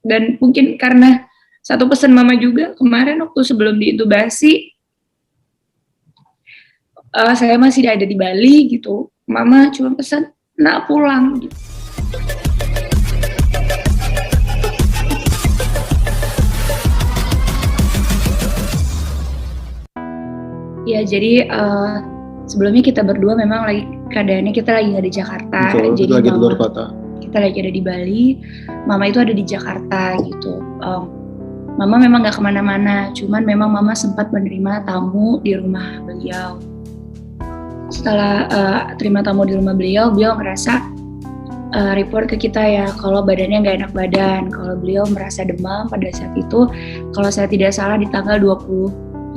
Dan mungkin karena satu pesan mama juga kemarin waktu sebelum diintubasi, saya masih ada di Bali gitu. Mama cuma pesan, "Nak pulang." Gitu. Ya jadi sebelumnya kita berdua memang lagi keadaannya kita lagi nggak di Jakarta. Betul, jadi lagi di luar kota. Kita lagi ada di Bali, mama itu ada di Jakarta gitu. Mama memang nggak kemana-mana, cuman memang mama sempat menerima tamu di rumah beliau. Setelah terima tamu di rumah beliau ngerasa report ke kita ya kalau badannya nggak enak badan, kalau beliau merasa demam pada saat itu, kalau saya tidak salah di tanggal 30.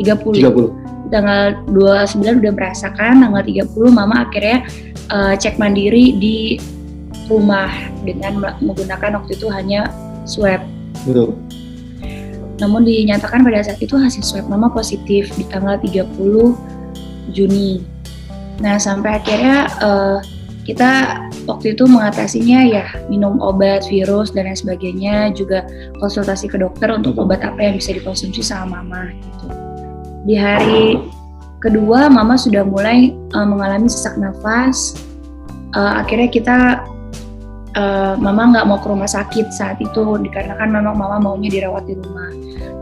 Tanggal 29 udah merasakan, tanggal 30 mama akhirnya cek mandiri di rumah dengan menggunakan waktu itu hanya swab. Betul. Namun dinyatakan pada saat itu hasil swab mama positif di tanggal 30 Juni. Nah sampai akhirnya kita waktu itu mengatasinya ya minum obat virus dan lain sebagainya, juga konsultasi ke dokter untuk obat apa yang bisa dikonsumsi sama mama gitu. Di hari kedua mama sudah mulai mengalami sesak nafas. Akhirnya kita mama nggak mau ke rumah sakit saat itu dikarenakan memang mama maunya dirawat di rumah.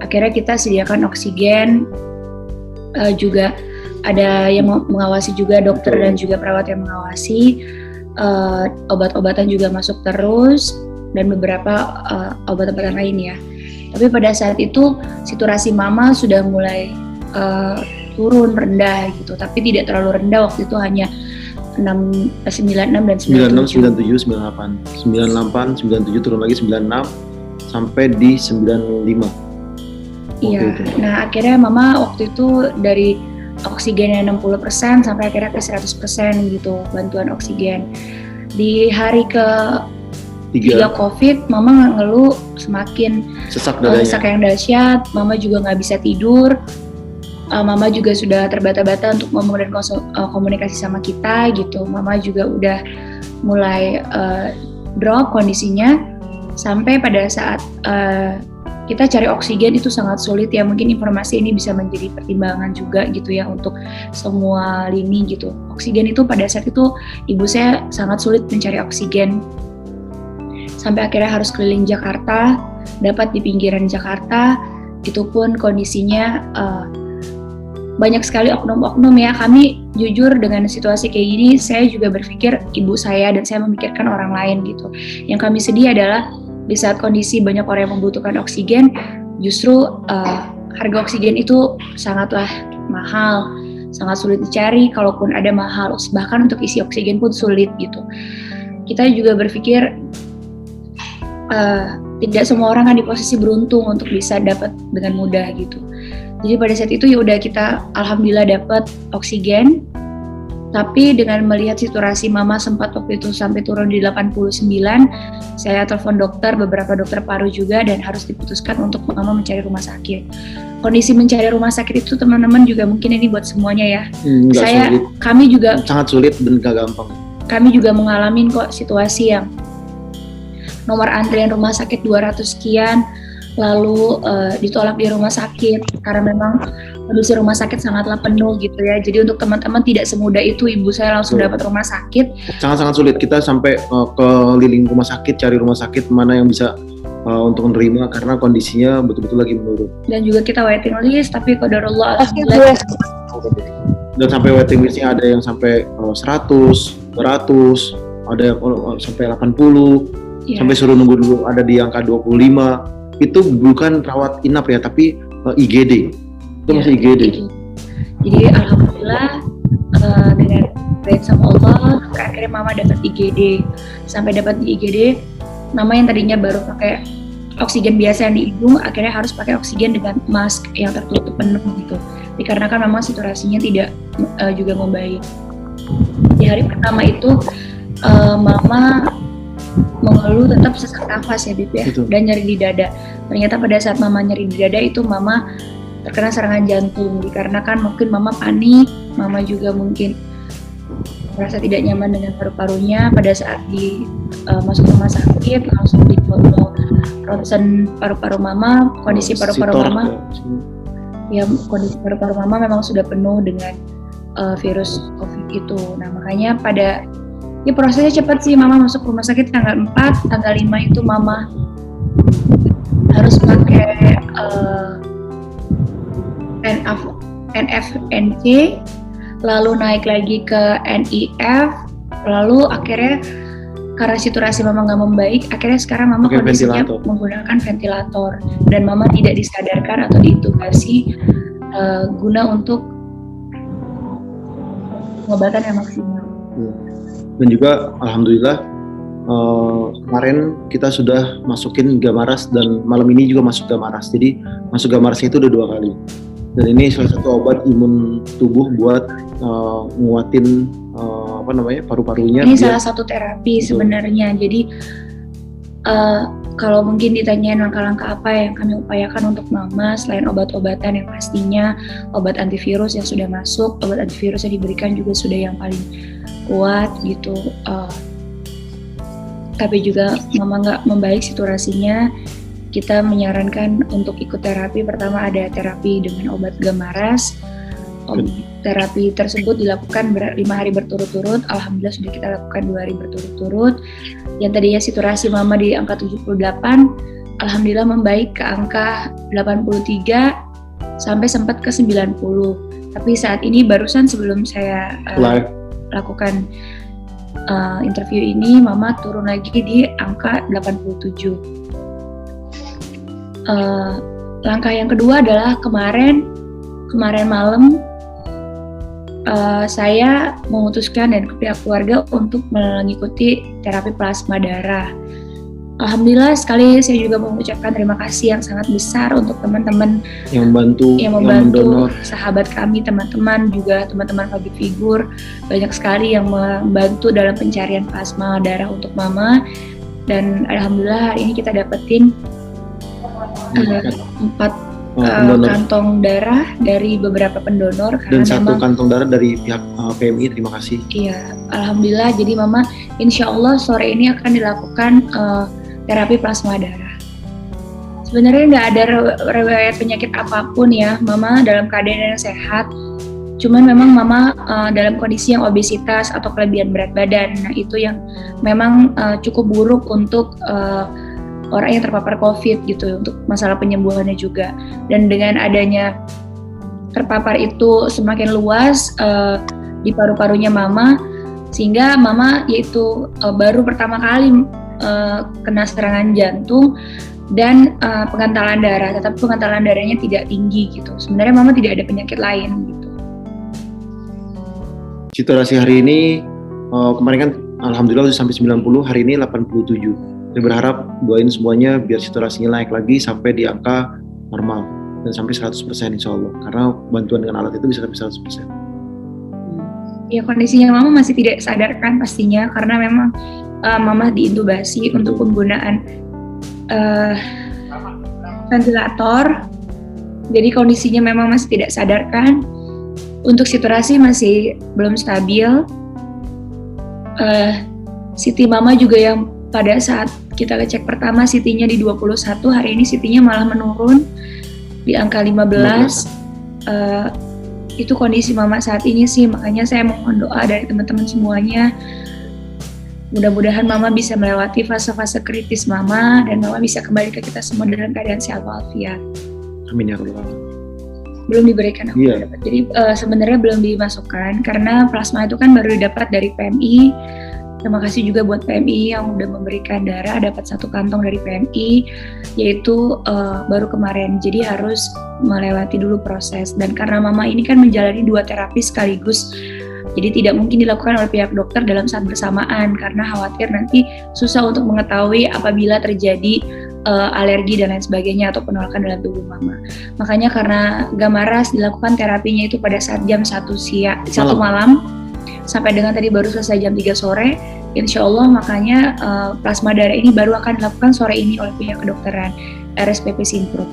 Akhirnya kita sediakan oksigen, juga ada yang mengawasi juga dokter dan juga perawat yang mengawasi. Obat-obatan juga masuk terus dan beberapa obat-obatan lain ya. Tapi pada saat itu saturasi mama sudah mulai turun rendah gitu, tapi tidak terlalu rendah, waktu itu hanya 96 dan 97. 96, 97, 98, 97 turun lagi 96 sampai di 95. Iya. Nah, akhirnya mama waktu itu dari oksigennya 60% sampai akhirnya ke 100% gitu bantuan oksigen. Di hari ke 3 COVID, mama ngeluh semakin sesak yang dahsyat, mama juga nggak bisa tidur. Mama juga sudah terbata-bata untuk ngomong dan komunikasi sama kita gitu. Mama juga udah mulai drop kondisinya sampai pada saat kita cari oksigen itu sangat sulit ya. Mungkin informasi ini bisa menjadi pertimbangan juga gitu ya untuk semua lini gitu. Oksigen itu pada saat itu ibu saya sangat sulit mencari oksigen. Sampai akhirnya harus keliling Jakarta, dapat di pinggiran Jakarta. Itu pun kondisinya banyak sekali oknum-oknum ya. Kami jujur dengan situasi kayak gini, saya juga berpikir ibu saya dan saya memikirkan orang lain gitu. Yang kami sedih adalah di saat kondisi banyak orang yang membutuhkan oksigen, justru harga oksigen itu sangatlah mahal, sangat sulit dicari, kalaupun ada mahal, bahkan untuk isi oksigen pun sulit gitu. Kita juga berpikir tidak semua orang kan di posisi beruntung untuk bisa dapat dengan mudah gitu. Jadi pada saat itu ya udah kita alhamdulillah dapat oksigen. Tapi dengan melihat saturasi mama sempat waktu itu sampai turun di 89, saya telepon dokter, beberapa dokter paru juga, dan harus diputuskan untuk mama mencari rumah sakit. Kondisi mencari rumah sakit itu teman-teman juga mungkin ini buat semuanya ya. Kami juga sangat sulit dan gak gampang. Kami juga mengalami kok situasi yang nomor antrian rumah sakit 200 sekian, lalu ditolak di rumah sakit karena memang kondisi rumah sakit sangatlah penuh gitu ya. Jadi untuk teman-teman tidak semudah itu ibu saya langsung dapat rumah sakit. Sangat-sangat sulit, kita sampai keliling rumah sakit, cari rumah sakit mana yang bisa untuk menerima karena kondisinya betul-betul lagi menurun. Dan juga kita waiting list, tapi qadarullah alhamdulillah. Dan sampai waiting listnya ada yang sampai 100, 200, ada yang sampai 80, sampai suruh nunggu dulu ada di angka 25. Itu bukan rawat inap ya, tapi IGD. Itu masih IGD. Jadi alhamdulillah dengan baik sama Allah, akhirnya mama dapat IGD. Sampai dapat di IGD, mama yang tadinya baru pakai oksigen biasa yang di hidung, akhirnya harus pakai oksigen dengan mask yang tertutup penuh gitu. Dikarenakan memang saturasinya tidak juga membaik. Di hari pertama itu mama mengeluh tetap sesak nafas ya Bib ya, dan nyeri di dada. Ternyata pada saat mama nyeri di dada itu mama terkena serangan jantung, dikarenakan mungkin mama panik, mama juga mungkin merasa tidak nyaman dengan paru-parunya. Pada saat masuk rumah sakit langsung difoto ronsen paru-paru mama, kondisi paru-paru mama ya kondisi paru-paru mama memang sudah penuh dengan virus COVID itu. Nah makanya prosesnya cepat sih, mama masuk rumah sakit tanggal 4, tanggal 5 itu mama harus pakai NF-NC, lalu naik lagi ke NIF, lalu akhirnya karena saturasi mama nggak membaik, akhirnya sekarang mama kondisinya menggunakan ventilator dan mama tidak disadarkan atau diintubasi guna untuk pengobatan yang maksimal. Dan juga alhamdulillah kemarin kita sudah masukin Gamaras dan malam ini juga masuk Gamaras. Jadi masuk Gamarasnya itu udah 2 kali. Dan ini salah satu obat imun tubuh buat nguatin paru-parunya. Ini salah satu terapi sebenarnya. Jadi kalau mungkin ditanyain langkah-langkah apa yang kami upayakan untuk mama selain obat-obatan yang pastinya obat antivirus yang sudah masuk, obat antivirus yang diberikan juga sudah yang paling kuat gitu. Tapi juga mama nggak membaik saturasinya, kita menyarankan untuk ikut terapi. Pertama ada terapi dengan obat Gamaras. Terapi tersebut dilakukan 5 hari berturut-turut. Alhamdulillah sudah kita lakukan 2 hari berturut-turut. Yang tadinya saturasi mama di angka 78, alhamdulillah membaik ke angka 83 sampai sempat ke 90. Tapi saat ini barusan sebelum saya lakukan interview ini, mama turun lagi di angka 87. Langkah yang kedua adalah kemarin malam saya memutuskan dan pihak keluarga untuk mengikuti terapi plasma darah. Alhamdulillah sekali saya juga mengucapkan terima kasih yang sangat besar untuk teman-teman yang membantu sahabat kami, teman-teman juga teman-teman public figure, banyak sekali yang membantu dalam pencarian plasma darah untuk mama. Dan alhamdulillah hari ini kita dapetin 4 kantong darah dari beberapa pendonor dan 1 kantong darah dari pihak PMI. Terima kasih. Iya, alhamdulillah. Jadi mama insya Allah sore ini akan dilakukan terapi plasma darah. Sebenarnya nggak ada riwayat penyakit apapun ya, mama dalam keadaan yang sehat. Cuman memang mama dalam kondisi yang obesitas atau kelebihan berat badan. Nah itu yang memang cukup buruk untuk orang yang terpapar COVID gitu, untuk masalah penyembuhannya juga. Dan dengan adanya terpapar itu semakin luas di paru-parunya mama, sehingga mama yaitu baru pertama kali kena serangan jantung dan pengentalan darah, tetapi pengentalan darahnya tidak tinggi gitu. Sebenarnya mama tidak ada penyakit lain gitu. Saturasi hari ini kemarin kan alhamdulillah sudah sampai 90, hari ini 87. Saya berharap doain semuanya biar saturasinya naik lagi sampai di angka normal dan sampai 100% insya Allah, karena bantuan dengan alat itu bisa sampai 100%. Ya kondisinya mama masih tidak sadarkan pastinya karena memang mama diintubasi untuk penggunaan ventilator, jadi kondisinya memang masih tidak sadarkan. Untuk saturasi masih belum stabil. CT mama juga yang pada saat kita cek pertama CT-nya di 21, hari ini CT-nya malah menurun di angka 15. Itu kondisi mama saat ini sih, makanya saya mohon doa dari teman-teman semuanya. Mudah-mudahan mama bisa melewati fase-fase kritis mama dan mama bisa kembali ke kita semua dalam keadaan sehat walafiat. Amin ya rabbal alamin. Belum diberikan aku dapat. Jadi sebenarnya belum dimasukkan karena plasma itu kan baru didapat dari PMI. Terima kasih juga buat PMI yang udah memberikan darah, dapat 1 kantong dari PMI, yaitu baru kemarin. Jadi harus melewati dulu proses. Dan karena mama ini kan menjalani 2 terapi sekaligus, jadi tidak mungkin dilakukan oleh pihak dokter dalam saat bersamaan karena khawatir nanti susah untuk mengetahui apabila terjadi alergi dan lain sebagainya atau penolakan dalam tubuh mama. Makanya karena Gamaras dilakukan terapinya itu pada saat jam 1 malam sampai dengan tadi baru selesai jam 3 sore, insya Allah. Makanya plasma darah ini baru akan dilakukan sore ini oleh pihak kedokteran RSPP Simpruk.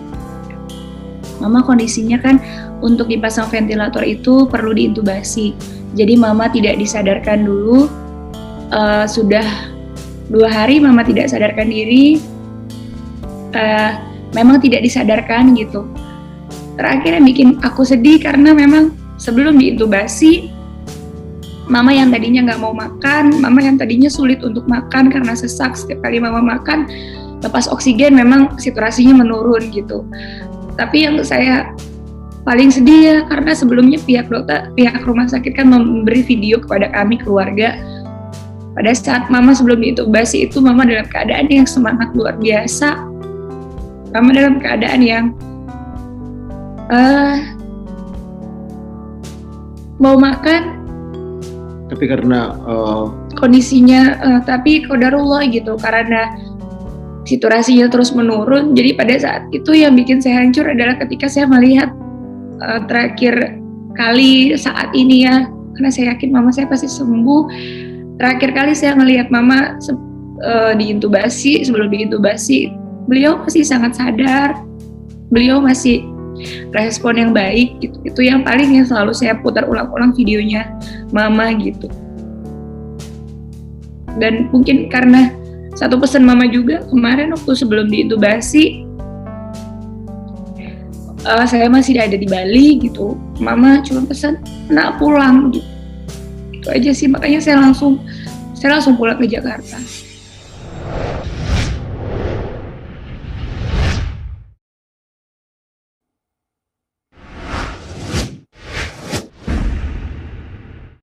Mama kondisinya kan untuk dipasang ventilator itu perlu diintubasi. Jadi mama tidak disadarkan dulu, sudah 2 hari mama tidak sadarkan diri, memang tidak disadarkan gitu. Terakhir yang bikin aku sedih karena memang sebelum diintubasi, mama yang tadinya nggak mau makan, mama yang tadinya sulit untuk makan karena sesak setiap kali mama makan, lepas oksigen memang saturasinya menurun gitu. Tapi yang saya paling sedih ya karena sebelumnya pihak rumah sakit kan memberi video kepada kami keluarga. Pada saat mama sebelum diintubasi itu mama dalam keadaan yang semangat luar biasa. Mama dalam keadaan yang mau makan, tapi karena kondisinya tapi qadarullah gitu, karena saturasinya terus menurun. Jadi pada saat itu yang bikin saya hancur adalah ketika saya melihat terakhir kali saat ini ya, karena saya yakin mama saya pasti sembuh. Terakhir kali saya melihat mama diintubasi, sebelum diintubasi beliau masih sangat sadar, beliau masih respon yang baik gitu. Itu yang paling yang selalu saya putar ulang-ulang videonya mama gitu. Dan mungkin karena satu pesan mama juga kemarin waktu sebelum diintubasi, saya masih ada di Bali gitu, mama cuma pesan nak pulang gitu. Itu aja sih, makanya saya langsung pulang ke Jakarta.